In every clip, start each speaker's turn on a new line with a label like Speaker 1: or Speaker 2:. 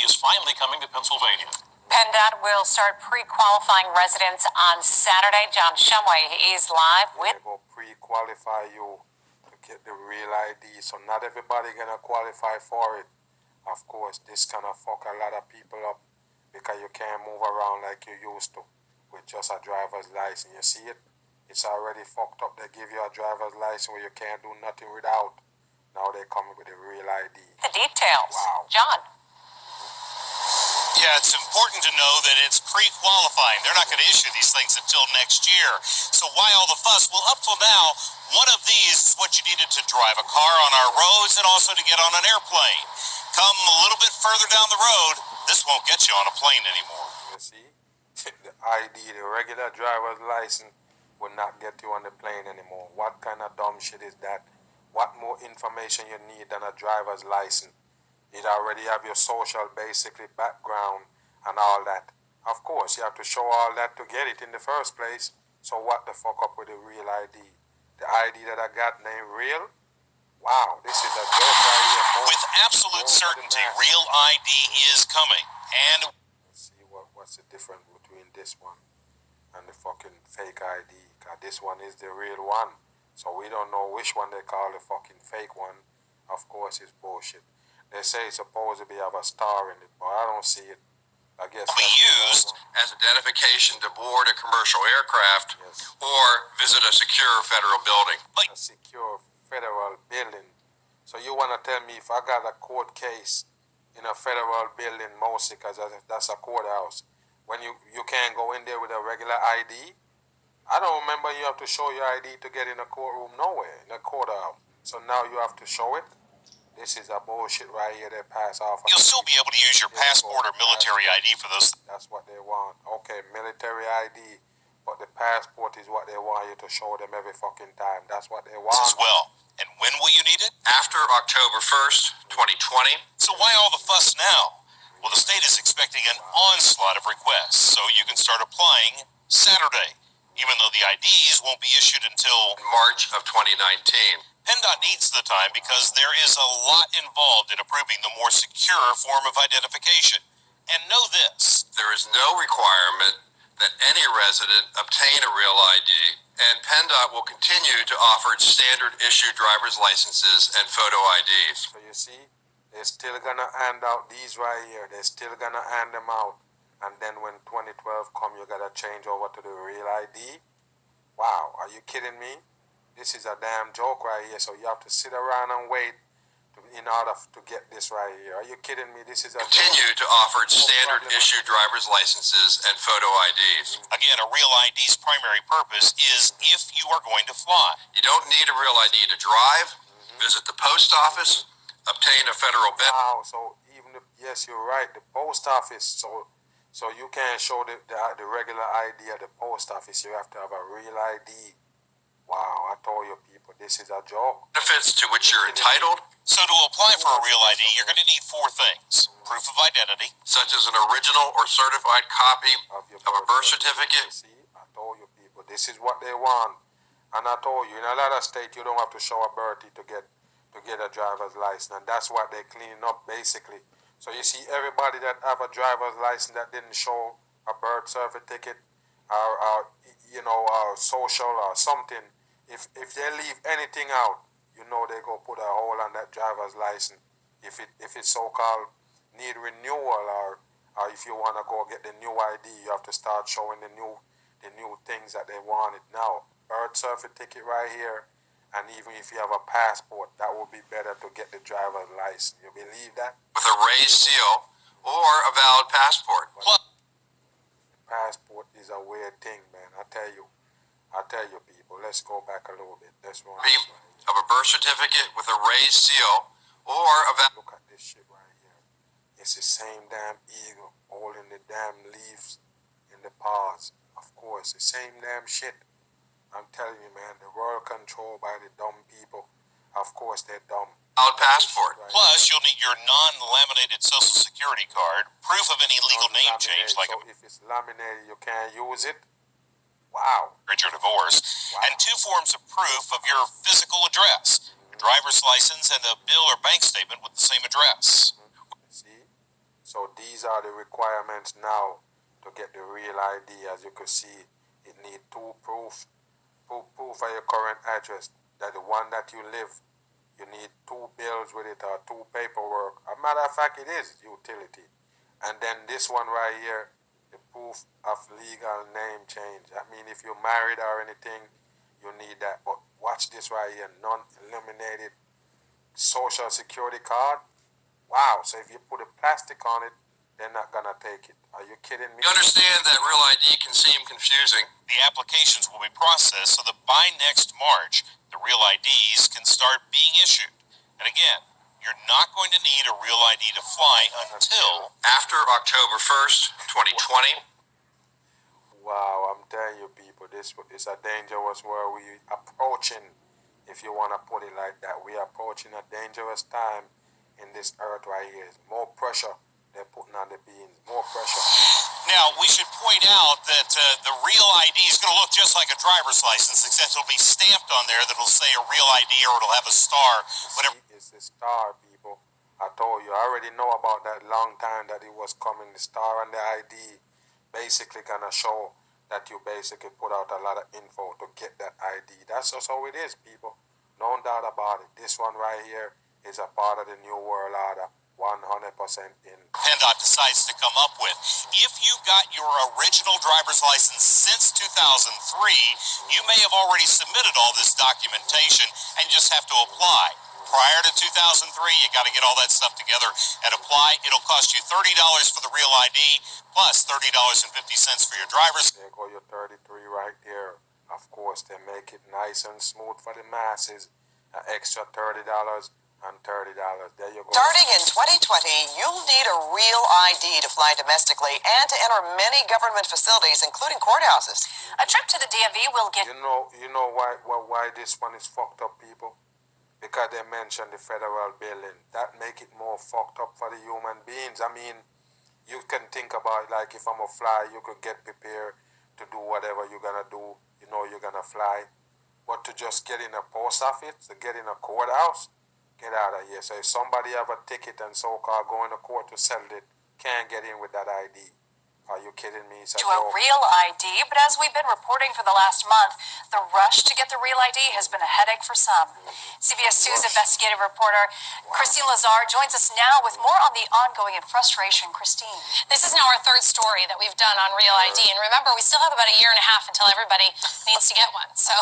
Speaker 1: is finally coming to Pennsylvania.
Speaker 2: PennDOT will start pre-qualifying residents on Saturday. John Shumway is live with.
Speaker 3: They go pre-qualify you to get the real ID, so not everybody gonna qualify for it. Of course, this gonna fuck a lot of people up because you can't move around like you used to with just a driver's license. You see it? It's already fucked up. They give you a driver's license where you can't do nothing without. Now they're coming with a real ID.
Speaker 2: The details.
Speaker 3: Wow.
Speaker 2: John.
Speaker 1: Yeah, it's important to know that it's pre-qualifying. They're not going to issue these things until next year. So why all the fuss? Well, up till now, one of these is what you needed to drive a car on our roads and also to get on an airplane. Come a little bit further down the road, this won't get you on a plane anymore.
Speaker 3: You see? The ID, the regular driver's license, will not get you on the plane anymore. What kind of dumb shit is that? What more information you need than a driver's license? It already have your social, basically, background and all that. Of course, you have to show all that to get it in the first place. So what the fuck up with the real ID? The ID that I got named real? Wow, this is a joke right here.
Speaker 1: With absolute certainty, real ID is coming. And
Speaker 3: let's see what's the difference between this one and the fucking fake ID. Cause this one is the real one. So we don't know which one they call the fucking fake one. Of course, it's bullshit. They say it's supposed to be have a star in it, but I don't see it. I guess
Speaker 1: be used
Speaker 4: as identification to board a commercial aircraft or visit a secure federal building.
Speaker 3: A secure federal building. So you want to tell me if I got a court case in a federal building, mostly because that's a courthouse, when you can't go in there with a regular ID? I don't remember you have to show your ID to get in a courtroom nowhere, in a courthouse. So now you have to show it? This is a bullshit right here they pass off.
Speaker 1: You'll still be able to use your passport or military ID for those.
Speaker 3: That's what they want. Okay, military ID, but the passport is what they want you to show them every fucking time. That's what they want.
Speaker 1: As well. And when will you need it?
Speaker 4: After October 1st, 2020.
Speaker 1: So why all the fuss now? Well, the state is expecting an onslaught of requests, so you can start applying Saturday, even though the IDs won't be issued until
Speaker 4: March of 2019.
Speaker 1: PennDOT needs the time because there is a lot involved in approving the more secure form of identification. And know this.
Speaker 4: There is no requirement that any resident obtain a real ID, and PennDOT will continue to offer its standard issue driver's licenses and photo IDs.
Speaker 3: So you see, they're still gonna hand out these right here. They're still gonna hand them out. And then when 2012 come, you gotta change over to the real ID? Wow, are you kidding me? This is a damn joke right here, so you have to sit around and wait in order to get this right here. Are you kidding me? This is a
Speaker 4: continue to offer its standard issue driver's licenses and photo IDs.
Speaker 1: Again, a real ID's primary purpose is if you are going to fly.
Speaker 4: You don't need a real ID to drive, visit the post office, obtain a federal benefit.
Speaker 3: Wow, so even if, yes, you're right, the post office, so you can't show the regular ID at the post office. You have to have a real ID. Wow, I told you people, this is a joke.
Speaker 4: Benefits to which you're entitled.
Speaker 1: So to apply for a real ID, you're going to need four things. Proof of identity.
Speaker 4: Such as an original or certified copy of a birth certificate.
Speaker 3: See, I told you people, this is what they want. And I told you, in a lot of states, you don't have to show a birthday to get a driver's license. And that's what they're cleaning up, basically. So you see, everybody that have a driver's license that didn't show a birth certificate or social or something, if they leave anything out, you know they go put a hole on that driver's license. If it's so-called need renewal or if you want to go get the new ID, you have to start showing the new things that they wanted now. Birth certificate right here, and even if you have a passport, that would be better to get the driver's license. You believe that?
Speaker 4: With a raised seal or a valid passport.
Speaker 3: Passport is a weird thing, man. I tell you people, let's go back a little bit. Let's run this right here.
Speaker 4: Of a birth certificate with a raised seal or a
Speaker 3: look at this shit right here. It's the same damn eagle holding the damn leaves in the paws. Of course, the same damn shit. I'm telling you, man, the world controlled by the dumb people. Of course, they're dumb.
Speaker 4: Valid passport.
Speaker 3: Right.
Speaker 1: Plus, you'll need your non-laminated Social Security card, proof of any legal name change, like
Speaker 3: so if it's laminated, you can't use it. Wow.
Speaker 1: Your divorce, and two forms of proof of your physical address, your driver's license and a bill or bank statement with the same address.
Speaker 3: See, So these are the requirements now to get the real ID. As you can see, it need two proof of your current address, that the one that you live. You need two bills with it or two paperwork. A matter of fact, it is utility. And then this one right here, the proof of legal name change. I mean, if you're married or anything, you need that. But watch this right here, non-illuminated social security card. Wow, so if you put a plastic on it, they're not gonna take it. Are you kidding me?
Speaker 4: You understand that Real ID can seem confusing.
Speaker 1: The applications will be processed so that by next March, the real IDs can start being issued. And again, you're not going to need a real ID to fly until
Speaker 4: After October 1st, 2020,
Speaker 3: Wow, I'm telling you, people, this is a dangerous world we approaching. If you want to put it like that, we are approaching a dangerous time in this earth right here. It's more pressure they're putting on the beings, more pressure.
Speaker 1: Now, we should point out that the real ID is going to look just like a driver's license, except it'll be stamped on there that'll say a real ID or it'll have a star. Whatever.
Speaker 3: It's the star, people. I told you, I already know about that long time that it was coming. The star and the ID basically gonna show that you basically put out a lot of info to get that ID. That's just how it is, people. No doubt about it. This one right here is a part of the New World Order. 100% in.
Speaker 1: PennDOT decides to come up with. If you got your original driver's license since 2003, you may have already submitted all this documentation and just have to apply. Prior to 2003, you got to get all that stuff together and apply. It'll cost you $30 for the real ID plus $30.50 for your driver's.
Speaker 3: There go your 33 right there. Of course, they make it nice and smooth for the masses. An extra $30 and $30. There you go.
Speaker 5: Starting in 2020, you'll need a real ID to fly domestically and to enter many government facilities, including courthouses.
Speaker 2: A trip to the DMV will get.
Speaker 3: You know why this one is fucked up, people? Because they mentioned the federal building. That make it more fucked up for the human beings. I mean, you can think about, like, if I'm a fly, you could get prepared to do whatever you're gonna do. You know you're gonna fly. But to just get in a post office, to get in a courthouse, get out of here. So if somebody have a ticket and so-called going to court to sell it, can't get in with that ID. Are you kidding me? It's a
Speaker 2: To a
Speaker 3: joke.
Speaker 2: real ID, but as we've been reporting for the last month, the rush to get the real ID has been a headache for some. CBS 2's investigative reporter Christine Lazar joins us now with more on the ongoing and frustration. Christine.
Speaker 6: This is now our third story that we've done on Real ID, and remember, we still have about a year and a half until everybody needs to get one, so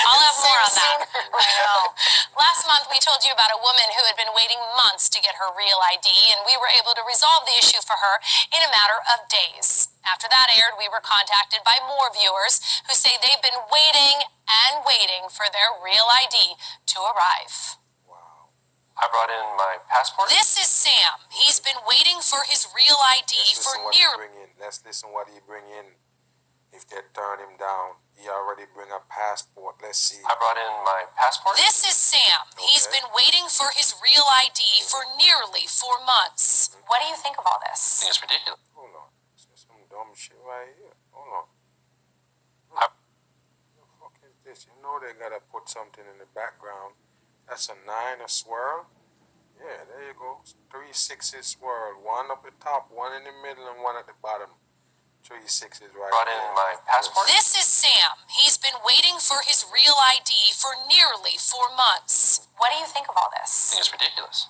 Speaker 6: I'll have more on that. I know. Last month, we told you about a woman who had been waiting months to get her Real ID, and we were able to resolve the issue for her in a matter of days. After that aired, we were contacted by more viewers who say they've been waiting and waiting for their Real ID to arrive.
Speaker 3: Wow.
Speaker 4: I brought in my passport.
Speaker 6: This is Sam. He's been waiting for his Real ID for nearly...
Speaker 3: Let's listen what he bring in. If they turn him down, he already bring a passport. Let's see.
Speaker 4: I brought in my passport.
Speaker 6: This is Sam. He's
Speaker 3: Okay.
Speaker 6: been waiting for his Real ID for nearly 4 months.
Speaker 2: What do you think of all
Speaker 4: I
Speaker 2: this?
Speaker 4: think it's ridiculous.
Speaker 3: Hold on. This is some dumb shit right here. Hold on.
Speaker 4: I-
Speaker 3: What the fuck is this? You know they gotta put something in the background. That's a 9, a swirl. Yeah, there you go. 3 6s swirl. One up the top, one in the middle, and one at the bottom. 3 6s right
Speaker 4: Brought
Speaker 3: there.
Speaker 4: in my passport.
Speaker 6: This is Sam. He's been waiting for his Real ID for nearly 4 months.
Speaker 2: What do you think of all
Speaker 4: I
Speaker 2: this?
Speaker 4: think it's ridiculous.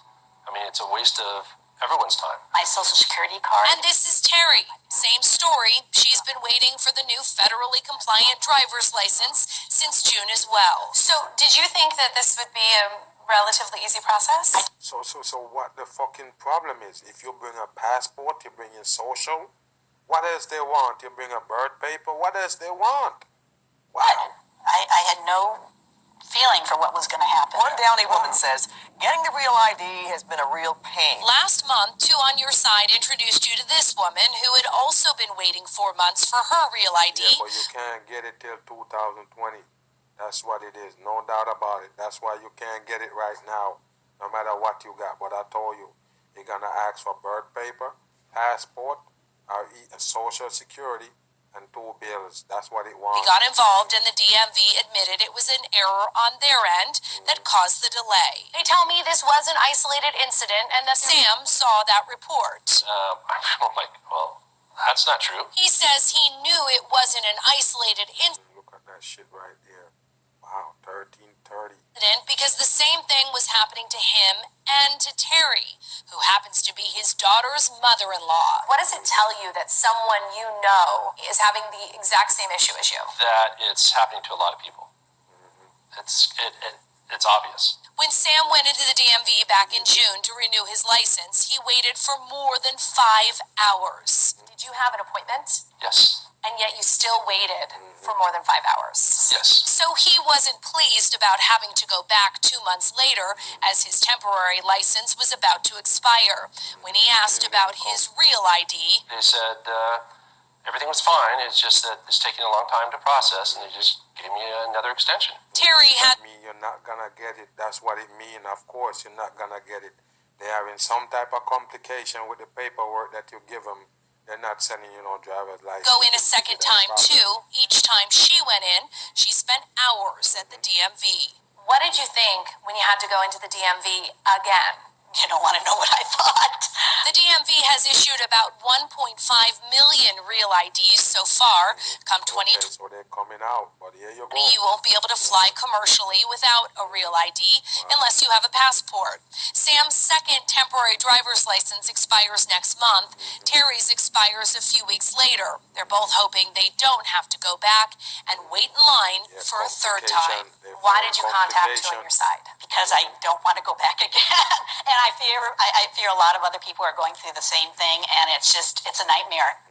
Speaker 4: I mean, it's a waste of everyone's time.
Speaker 2: My social security card.
Speaker 6: And this is Terry. Same story. She's been waiting for the new federally compliant driver's license since June as well.
Speaker 2: So, did you think that this would be a relatively easy process?
Speaker 3: So what the fucking problem is? If you bring a passport, you bring your social. What else they want? You bring a birth paper. What else they want? Wow.
Speaker 2: I had no feeling for what was going to happen.
Speaker 5: One Downey woman says getting the Real ID has been a real pain.
Speaker 6: Last month, Two on Your Side introduced you to this woman who had also been waiting 4 months for her Real ID.
Speaker 3: Yeah, but you can't get it till 2020. That's what it is. No doubt about it. That's why you can't get it right now, no matter what you got. But I told you, you're gonna ask for birth paper, passport, or a social security, and 2 bills. That's what it
Speaker 6: We
Speaker 3: wants.
Speaker 6: got involved and the DMV admitted it was an error on their end that caused the delay. They tell me this was an isolated incident and that Sam saw that report.
Speaker 4: I feel like, well, that's not true.
Speaker 6: He says he knew it wasn't an isolated incident
Speaker 3: Look at that shit right there. Wow, 1330.
Speaker 6: because the same thing was happening to him and to Terry, who happens to be his daughter's mother-in-law.
Speaker 2: What does it tell you that someone you know is having the exact same issue as you?
Speaker 4: That it's happening to a lot of people. It's obvious.
Speaker 6: When Sam went into the DMV back in June to renew his license, he waited for more than 5 hours.
Speaker 2: Did you have an appointment?
Speaker 4: Yes.
Speaker 2: And yet you still waited for more than 5 hours.
Speaker 4: Yes.
Speaker 6: So he wasn't pleased about having to go back 2 months later as his temporary license was about to expire. When he asked about his real ID,
Speaker 4: They said everything was fine. It's just that it's taking a long time to process, and they just gave me another extension.
Speaker 6: Terry had
Speaker 3: Me, you're not gonna get it. That's what it means. Of course, you're not gonna get it. They are in some type of complication with the paperwork that you give them. They're not sending you no driver's license.
Speaker 6: go in a second
Speaker 3: That's
Speaker 6: time
Speaker 3: problem.
Speaker 6: too. Each time she went in, she spent hours at the DMV.
Speaker 2: What did you think when you had to go into the DMV again?
Speaker 5: You don't want to know what I thought.
Speaker 6: The DMV has issued about 1.5 million real IDs so far. Come 2020,
Speaker 3: Okay, so they're coming out. But here you go.
Speaker 6: you won't be able to fly commercially without a real ID unless you have a passport. Sam's second temporary driver's license expires next month. Terry's expires a few weeks later. They're both hoping they don't have to go back and wait in line
Speaker 3: Yeah,
Speaker 6: for a third
Speaker 3: complication.
Speaker 6: time.
Speaker 3: They're
Speaker 2: Why
Speaker 3: very
Speaker 2: did you contact who
Speaker 3: complication.
Speaker 2: on your side?
Speaker 5: Because I don't want to go back again. And I fear a lot of other people are going through the same thing, and it's a nightmare.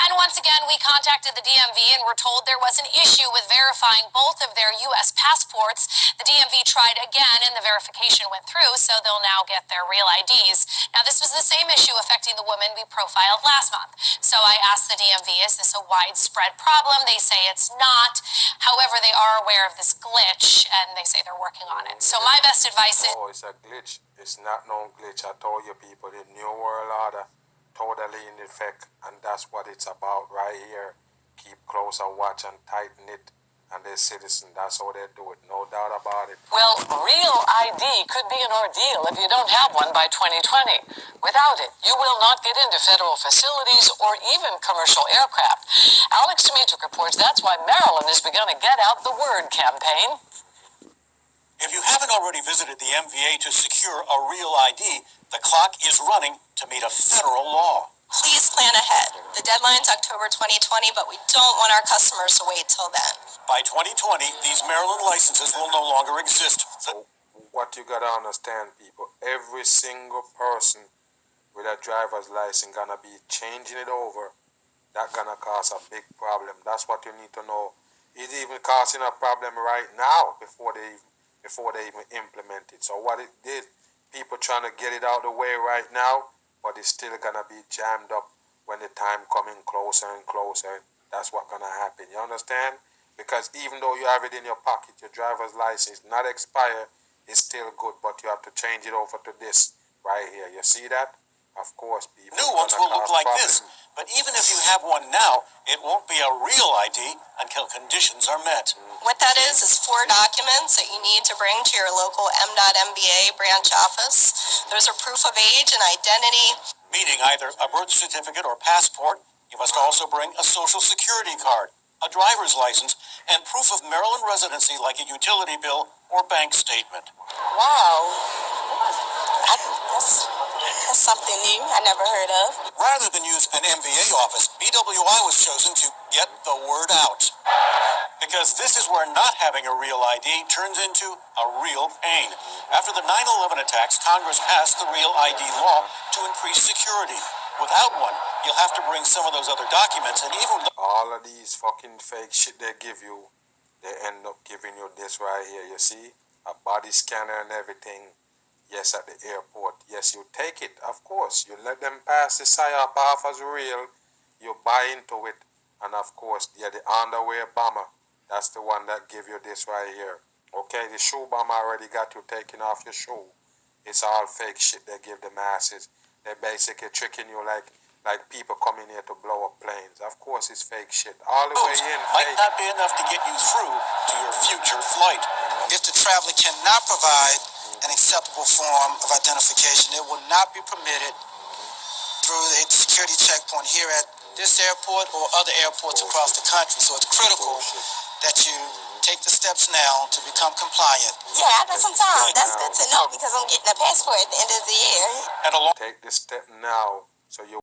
Speaker 6: And once again, we contacted the DMV and were told there was an issue with verifying both of their U.S. passports. The DMV tried again and the verification went through, so they'll now get their real IDs. Now, this was the same issue affecting the woman we profiled last month. So I asked the DMV, is this a widespread problem? They say it's not. However, they are aware of this glitch and they say they're working on it. So my best advice is
Speaker 3: Oh, it's a glitch. It's not no glitch. I told you people, the New World Order totally in effect, and that's what it's about right here. Keep closer watch and tighten it, and they're citizens. That's how they do it. No doubt about it.
Speaker 7: Well, real ID could be an ordeal if you don't have one by 2020. Without it, you will not get into federal facilities or even commercial aircraft. Alex Dimitruk reports that's why Maryland has begun a Get Out the Word campaign.
Speaker 8: If you haven't already visited the MVA to secure a real ID, the clock is running to meet a federal law.
Speaker 9: Please plan ahead. The deadline's October 2020, but we don't want our customers to wait till then.
Speaker 8: By 2020, these Maryland licenses will no longer exist.
Speaker 3: So what you gotta understand, people, every single person with a driver's license gonna be changing it over. That gonna cause a big problem. That's what you need to know. It's even causing a problem right now before they even implement it. So what it did, people trying to get it out of the way right now, but it's still gonna be jammed up when the time coming closer and closer. That's what gonna happen. You understand? Because even though you have it in your pocket, your driver's license not expired, it's still good, but you have to change it over to this right here. You see that? Of course, people.
Speaker 8: New ones will look like this, but even if you have one now, it won't be a real ID until conditions are met.
Speaker 9: What that is 4 documents that you need to bring to your local M.MBA branch office. Those are proof of age and identity.
Speaker 8: Meaning either a birth certificate or passport. You must also bring a social security card, a driver's license, and proof of Maryland residency like a utility bill or bank statement.
Speaker 9: Wow. That's something new I never heard of.
Speaker 8: Rather than use an MVA office, BWI was chosen to get the word out. Because this is where not having a real ID turns into a real pain. After the 9/11 attacks, Congress passed the Real ID law to increase security. Without one, you'll have to bring some of those other documents, and even
Speaker 3: All of these fucking fake shit they give you, they end up giving you this right here. You see? A body scanner and everything. Yes, at the airport. Yes, you take it, of course. You let them pass the PSYOP off as real. You buy into it. And of course, yeah, the underwear bomber. That's the one that give you this right here. Okay, the shoe bomber already got you taking off your shoe. It's all fake shit they give the masses. They're basically tricking you like like people coming here to blow up planes. Of course, it's fake shit. All the way in,
Speaker 8: Might
Speaker 3: fake.
Speaker 8: not be enough to get you through to your future flight.
Speaker 10: If the traveler cannot provide an acceptable form of identification, it will not be permitted through the security checkpoint here at this airport or other airports across the country. So it's critical that you take the steps now to become compliant.
Speaker 9: Yeah, after some time, that's good to know because I'm getting a passport at the end of the year.
Speaker 8: At a long
Speaker 3: Take this step now so you